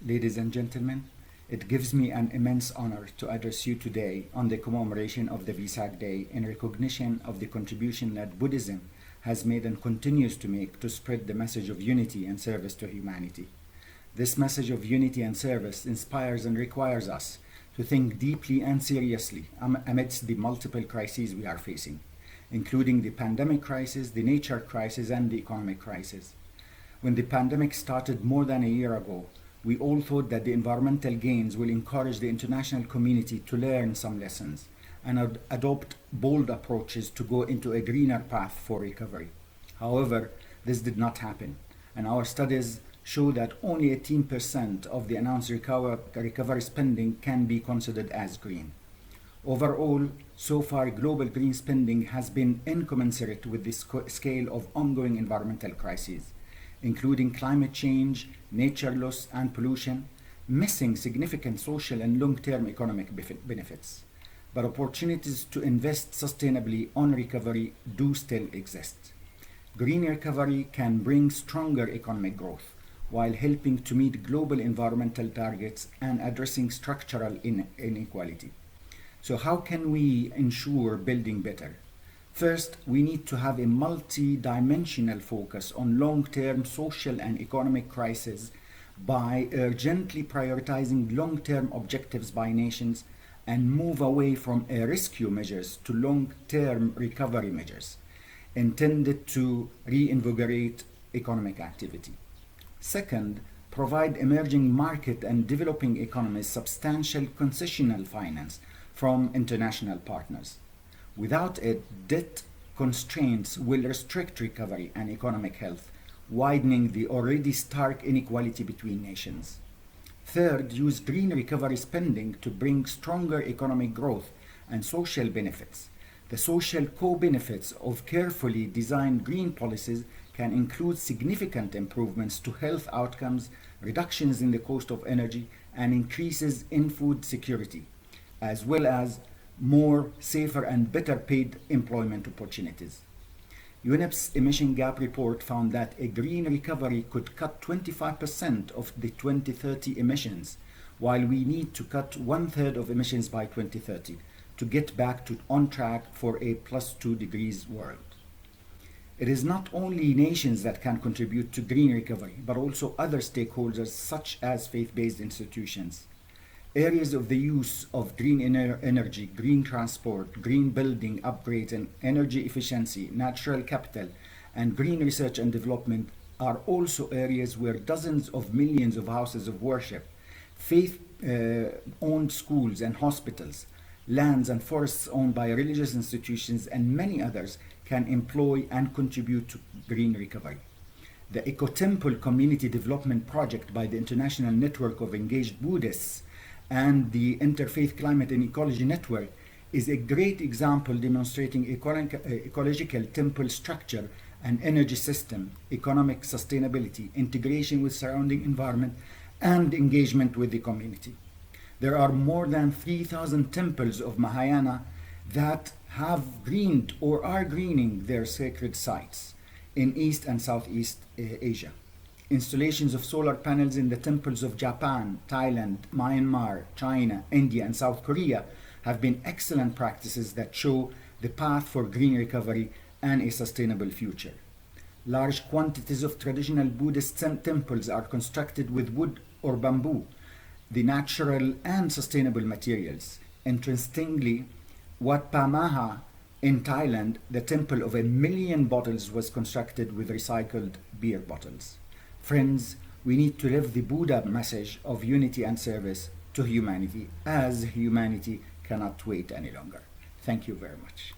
Ladies and gentlemen, it gives me an immense honor to address you today on the commemoration of the Vesak Day in recognition of the contribution that Buddhism has made and continues to make to spread the message of unity and service to humanity. This message of unity and service inspires and requires us to think deeply and seriously amidst the multiple crises we are facing, including the pandemic crisis, the nature crisis, and the economic crisis. When the pandemic started more than a year ago, we all thought that the environmental gains will encourage the international community to learn some lessons and adopt bold approaches to go into a greener path for recovery. However, this did not happen, and our studies show that only 18% of the announced recovery spending can be considered as green. Overall, so far, global green spending has been incommensurate with the scale of ongoing environmental crises, including climate change, nature loss, and pollution, missing significant social and long-term economic benefits. But opportunities to invest sustainably on recovery do still exist. Green recovery can bring stronger economic growth while helping to meet global environmental targets and addressing structural inequality. So how can we ensure building better? First, we need to have a multi-dimensional focus on long-term social and economic crises by urgently prioritizing long-term objectives by nations and move away from rescue measures to long-term recovery measures intended to reinvigorate economic activity. Second, provide emerging market and developing economies substantial concessional finance from international partners. Without it, debt constraints will restrict recovery and economic health, widening the already stark inequality between nations. Third, use green recovery spending to bring stronger economic growth and social benefits. The social co-benefits of carefully designed green policies can include significant improvements to health outcomes, reductions in the cost of energy, and increases in food security, as well as more safer and better paid employment opportunities. UNEP's emission gap report found that a green recovery could cut 25% of the 2030 emissions, while we need to cut 1/3 of emissions by 2030 to get back to on track for a +2 degrees world. It is not only nations that can contribute to green recovery, but also other stakeholders such as faith-based institutions. Areas of the use of green energy, green transport, green building upgrades and energy efficiency, natural capital, and green research and development are also areas where dozens of millions of houses of worship, faith-owned schools and hospitals, lands and forests owned by religious institutions, and many others can employ and contribute to green recovery. The Eco-Temple Community Development Project by the International Network of Engaged Buddhists and the Interfaith Climate and Ecology Network is a great example demonstrating ecological temple structure and energy system, economic sustainability, integration with surrounding environment, and engagement with the community. There are more than 3,000 temples of Mahayana that have greened or are greening their sacred sites in East and Southeast Asia. Installations of solar panels in the temples of Japan, Thailand, Myanmar, China, India, and South Korea have been excellent practices that show the path for green recovery and a sustainable future. Large quantities of traditional Buddhist temples are constructed with wood or bamboo, the natural and sustainable materials. Interestingly, Wat Pamaha in Thailand, the temple of 1 million bottles was constructed with recycled beer bottles. Friends, we need to live the Buddha message of unity and service to humanity, as humanity cannot wait any longer. Thank you very much.